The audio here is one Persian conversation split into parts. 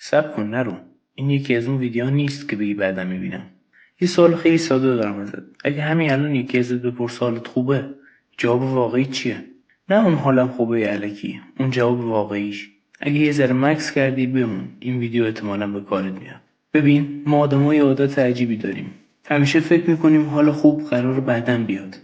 صبر کن نرو. این یکی از اون ویدیوها نیست که بگی بعدم میبینم. یه سوال خیلی ساده دارم ازت. اگه همین الان یکی ازت بپرسه حالت خوبه، جواب واقعی چیه؟ نه اون حالم خوبه الکی، اون جواب واقعیش. اگه یه ذره مکث کردی بمون، این ویدیو احتمالاً به کارت میاد. ببین، ما آدم‌ها یه عادت عجیبی داریم. همیشه فکر میکنیم حال خوب قرار بعداً بیاد.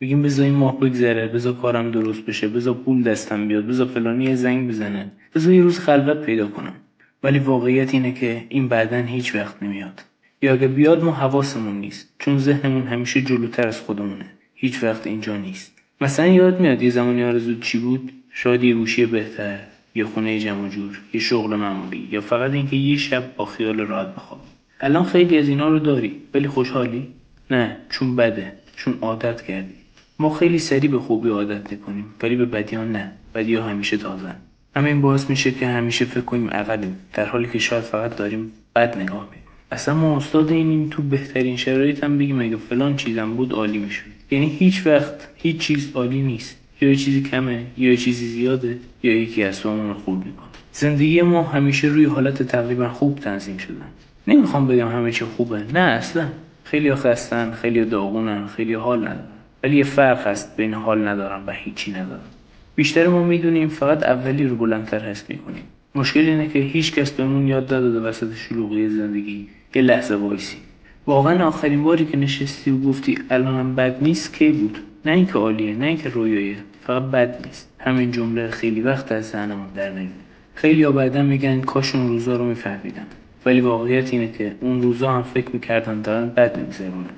بگیم بذار این ماه بگذره، بذار کارم درست بشه، بذار پول دستم بیاد، بذار فلانی یه زنگ بزنه، بذار یه روز خلوت پیدا کنم. ولی واقعیت اینه که این بعداً هیچ وقت نمیاد. یا اگه بیاد ما حواسمون نیست، چون ذهنمون همیشه جلوتر از خودمونه. هیچ وقت اینجا نیست. مثلا یاد میاد یه زمانی آرزوت چی بود؟ شاید یه گوشی بهتر، یه خونه جمع و جور، یه شغل معمولی، یا فقط اینکه یه شب با خیال راحت بخوابی. الان خیلی از اینا رو داری، ولی خوشحالی؟ نه، چون بده، چون عادت کردی. ما خیلی سریع به خوبی عادت میکنیم، ولی به بدیان نه. بدی‌ها همیشه تازن. همین باعث میشه که همیشه فکر کنیم عقلیم، در حالی که شاید فقط داریم بد نگاه میکنیم. اصلا ما استاد اینیم تو بهترین شرایط هم بگیم اگه فلان چیزم بود عالی میشد. یعنی هیچ وقت هیچ چیز عالی نیست. یا یه چیزی کمه، یا یه چیزی زیاده، یا یکی از تومون رو خورد میکنه. زندگی ما همیشه روی حالت تقریبا خوب تنظیم شده. نمیخوام بگم همه چی خوبه، نه اصلا. خیلی خستن، خیلی داغونن، خیلی حال ندارن. ولی یه فرق هست بین حال ندارن و هیچی ندارن. بیشتر ما میدونیم، فقط اولی رو بلندتر حس میکنیم. مشکل اینه که هیچ کس بهمون یاد نداده وسط شلوغی زندگی یه لحظه وایسی. واقعا آخرین باری که نشستی و گفتی الانم بد نیست کی بود؟ نه اینکه عالیه، نه اینکه رویاییه، فقط بد نیست. همین جمله خیلی وقت از ذهنمون در نمیاد. خیلی‌ها بعدا میگن کاش اون روزا رو میفهمیدم. ولی واقعیت اینه که اون روزا هم فکر میکردن دارن بد میگذرونن.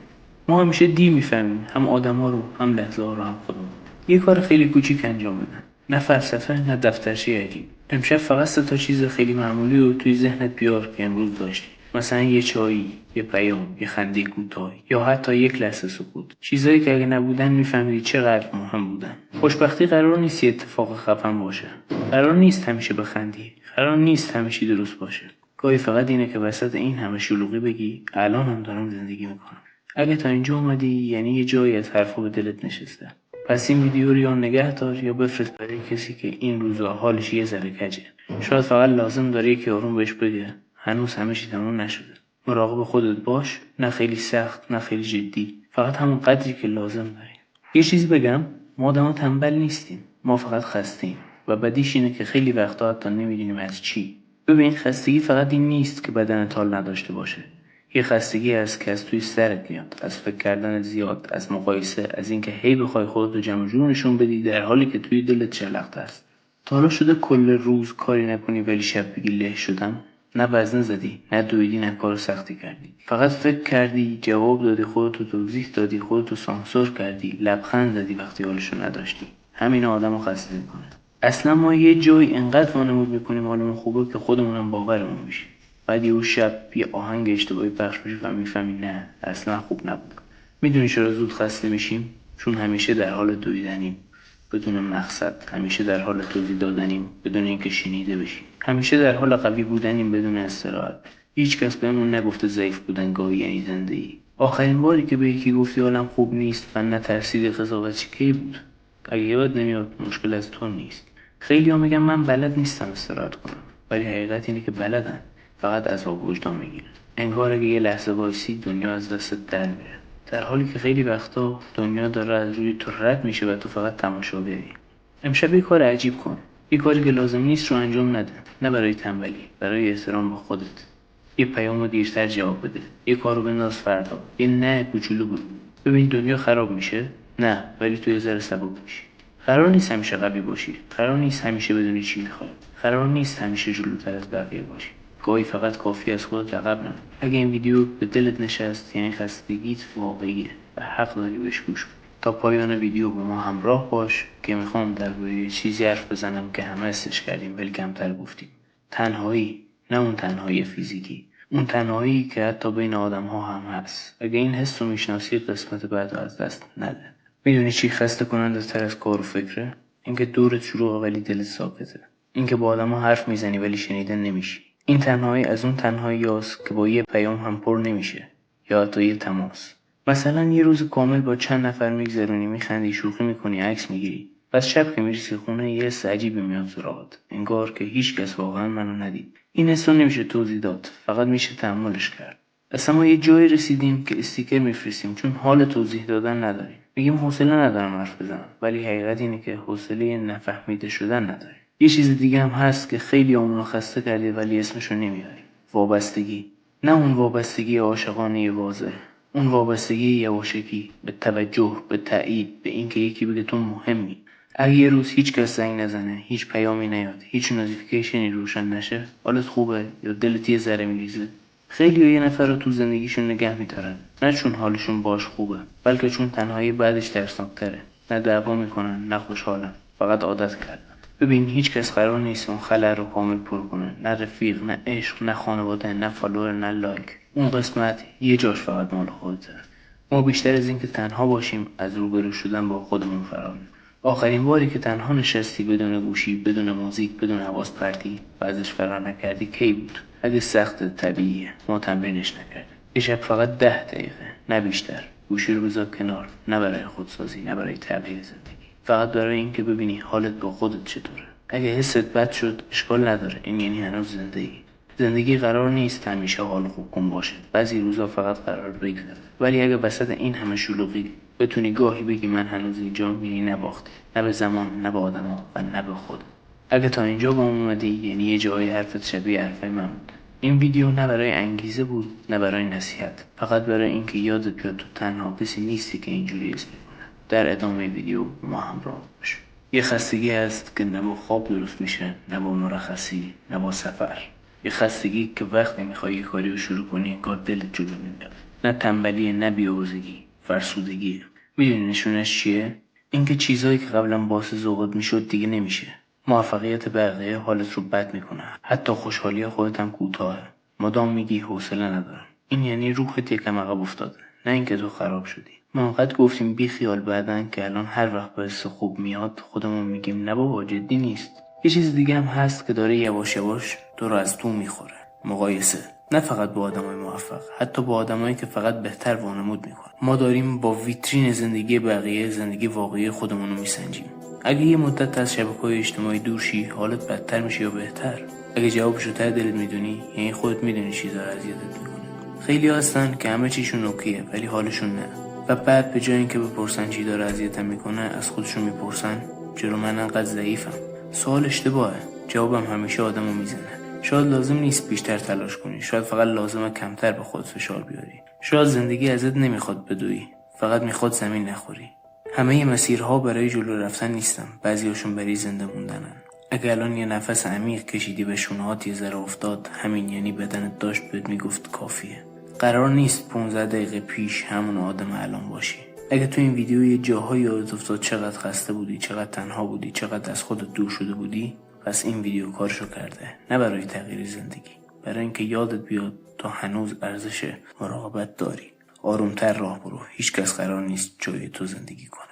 ما همیشه دیر میفهمیم، هم آدما رو، هم لحظه ها رو، هم خودمون. یه کار خیلی کوچیک انجام بدن، نه فلسفه، نه دفترچه عجیب. امشب فقط 3 چیز خیلی معمولی رو توی ذهنت بیار که امروز داشتی. مثلا یه چایی، یه پیام، یه خنده کوتاه، یا حتی یک لحظه سکوت. چیزایی که اگه نبودن میفهمیدی چقدر مهم بودن. خوشبختی قرار نیست یه اتفاق خفن باشه. قرار نیست همیشه بخندی. قرار نیست همیشه درست باشه. گاهی فقط اینه که وسط این همه شلوغی بگی الان هم دارم زندگی میکنم. اگه تا اینجا اومدی یعنی یه جایی از حرفا به دلت نشسته. پس این ویدیو رو یا نگه دار یا بفرست برای کسی که این روزا حالش یه ذره کجه. شاید فقط لازم داره یکی آروم بهش بگه هنوز همه چی تموم نشده. مراقب خودت باش، نه خیلی سخت نه خیلی جدی، فقط همون قدری که لازم داری. یه چیز بگم، ما آدما تنبل نیستیم، ما فقط خستیم. و بدیش اینه که خیلی وقتا حتی نمیدونیم از چی. ببین، خستگی فقط این نیست که بدنت حال نداشته باشه. یه خستگی هست که از توی سرت میاد، از فکر کردن زیاد، از مقایسه، از اینکه هی بخوای خودتو جمع جور نشون بدی در حالی که توی دلت شلخته است. تا حالا شده کل روز کاری نکنی ولی شب بگی له شدم؟ نه وزنه زدی، نه دویدی، نه کار سختی کردی. فقط فکر کردی، جواب دادی، خودتو توضیح دادی، خودتو سانسور کردی، لبخند زدی وقتی حالشو نداشتی. همین آدمو خسته میکنه. اصلا ما یه جایی انقدر وانمود میکنیم حالمون خوبه که خودمونم باورمون میشه. بعد یه شب یه آهنگ اشتباهی پخش میشه و میفهمی نه، اصلا خوب نبود. میدونی چرا زود خسته میشیم؟ چون همیشه در حال دویدنیم بدون مقصد، همیشه در حال توضیح دادنیم بدون اینکه شنیده بشیم، همیشه در حال قوی بودنیم بدون استراحت. هیچ کس بهمون نگفته ضعیف بودن گاهی یعنی زندگی. آخرین باری که به یکی گفتی حالم خوب نیست و نترسیدی قضاوتش کی بود؟ اگه یاد نمیاد مشکل از تو نیست. خیلی‌ها میگن من بلد نیستم استراحت کنم، ولی حقیقت اینه که بلدن، فقط عذاب وجدان میگیرن. انگار اگه یه لحظه وایسی دنیا از دستت در میره، در حالی که خیلی وقتا دنیا داره از روی تو رد میشه و تو فقط تماشا ببینی. امشب یه کار عجیب کن، یه کاری که لازم نیست رو انجام نده، نه برای تنبلی، برای احترام به خودت. یه پیام رو دیرتر جواب بده، یه کارو بنداز فردا، یه نه کوچولو بگو. ببین دنیا خراب میشه؟ نه، ولی تو یه ذره سبک میشی. قرار نیست همیشه قوی باشی، قرار نیست همیشه بدونی چی میخوای، قرار نیست همیشه جلوتر از بقیه باشی. گاهی فقط کافی از خودت عقب نرو. اگه این ویدیو به دلت نشست یعنی خستگیت واقعیه و حق داری بهش گوش کنی. تا پایان ویدیو با ما همراه باش که میخوام درباره چیزی حرف بزنم که همه حسش کردیم ولی کمتر گفتیم. تنهایی، نه اون تنهایی فیزیکی، اون تنهایی که حتی بین آدم‌ها هم هست. اگه این حس رو میشناسی قسمت بعد رو از دست نده. میدونی چی خسته کننده تر از کار و فکره؟ اینکه دورت شلوغه ولی دلت ساکته. اینکه با آدم‌ها حرف میزنی ولی شنیده نمیشی. این تنهایی از اون تنهاییاست که با یه پیام هم پر نمیشه، یا حتی یه تماس. مثلا یه روز کامل با چند نفر میگذرونی، میخندی، شوخی میکنی، عکس میگیری. بس شب که میرسی خونه یه حس عجیبی میاد سراغت، انگار که هیچ کس واقعا منو ندید. این حس رو نمیشه توضیح داد، فقط میشه تحملش کرد. اصلا ما یه جایی رسیدیم که استیکر میفرستیم چون حال توضیح دادن نداریم. میگیم حوصله ندارم حرف بزنم، ولی حقیقت اینه که حوصله نفهمیده شدن نداریم. یه چیز دیگه هم هست که خیلی اونو خسته کرده ولی اسمشو نمیاری. وابستگی. نه اون وابستگی عاشقانه واضح، اون وابستگی یواشکی، به توجه، به تایید، به اینکه یکی بگه تو مهمی. اگه یه روز هیچ کس زنگ نزنه، هیچ پیامی نیاد، هیچ نوتیفیکیشنی روشن نشه، حالت خوبه یا دلت یه ذره میریزه؟ خیلی یه نفر رو تو زندگیشون نگه میدارن، نه چون حالشون باش خوبه، بلکه چون تنهایی بعدش ترسناکتره. نه دعوا میکنن، نه خوشحالن، فقط عادت کردن. ببین هیچ کس قرار نیست اون خلأ رو کامل پر کنه، نه رفیق، نه عشق، نه خانواده، نه فالوور، نه لایک. اون قسمت یه جاش فقط مال خودته. ما بیشتر از این که تنها باشیم از روبرو شدن با خودمون فراریم. آخرین باری که تنها نشستی بدون گوشی، بدون موزیک، بدون حواس پرتی و ازش فرار نکردی کی بود؟ اگه سخت طبیعیه، ما تمرینش نکردیم. یه شب فقط 10 دقیقه، نه بیشتر. گوشی رو بذار کنار، نه برای خودسازی، نه برای تغییر زندگی، فقط برای اینکه ببینی حالت با خودت چطوره. اگه حست بد شد اشکال نداره، این یعنی هنوز زندگی. زندگی قرار نیست همیشه حال خوب کن باشه، بعضی روزا فقط قرار بگذره. ولی اگه وسط این همه شلوغی بتونی گاهی بگی من هنوز اینجا، میری نباختی، نه به زمان، نه به آدما و نه به خود. اگه تا اینجا با اومدی یعنی یه جای حرفت شبیه حرفای من بود. این ویدیو نه برای انگیزه بود، نه برای نصیحت، فقط برای اینکه یادت بیاد تو تنها کسی نیستی که اینجوری اسم میکنه. در ادامه ویدیو ما همراه باش. یه خستگی هست که نه با خواب درست میشه، نه با مرخصی، نه با سفر. یه خستگی که وقتی میخوای یه کاری رو شروع کنی انگار دلت جلو نمیاد. نه تنبلی، نه بی‌حوصلگی، فرسودگی. میدونی نشونش چیه؟ اینکه چیزایی که قبلا باعث ذوقت میشد دیگه نمیشه. موفقیت بقیه حالت رو بد میکنه، حتی خوشحالی خودت هم کوتاهه. مدام میگی حوصله ندارم، این یعنی روحت یکم عقب افتاده، نه اینکه تو خراب شدی. ما انقدر گفتیم بی خیال بعدن که الان هر وقت باعث خوب میاد خودمون میگیم نه بابا جدی نیست. یه چیز دیگه هم هست که داره یواش یواش تو رو از تو میخوره. مقایسه. نه فقط با آدمای موفق، حتی با آدمایی که فقط بهتر وانمود میکنن. ما داریم با ویترین زندگی بقیه زندگی واقعی خودمون رو میسنجیم. اگه یه مدت از شبکه‌های اجتماعی دور شی، حالت بدتر میشه یا بهتر؟ اگه جوابشو ته دلت میدونی، یعنی خودت میدونی چی داره اذیتت میکنه. خیلی هستن که همه چیشون اوکیه ولی حالشون نه، و بعد به جای اینکه بپرسن چی داره اذیتم میکنه از خودشون میپرسن چرا من انقدر ضعیفم. سوال اشتباهه، جوابم همیشه آدمو میزنه. شاید لازم نیست بیشتر تلاش کنی، شاید فقط لازمه کمتر به خود فشار بیاری. شاید زندگی ازت نمیخواد بدوی، فقط میخواد زمین نخوری. همه مسیرها برای جلو رفتن نیستن، بعضیاشون برای زنده موندنن. اگه الان یه نفس عمیق کشیدی به شونهات یه ذره افتاد، همین یعنی بدنت داشت بهت میگفت کافیه. قرار نیست 15 دقیقه پیش همون آدم الان باشی. اگه تو این ویدیو یه جاهایی یادت افتاد چقدر خسته بودی، چقدر تنها بودی، چقدر از خودت دور شده بودی، پس این ویدیو کارشو کرده. نه برای تغییر زندگی، برای اینکه یادت بیاد تو هنوز ارزش مراقبت داری. آرومتر راه برو، هیچ کس قرار نیست جای تو زندگی کنه.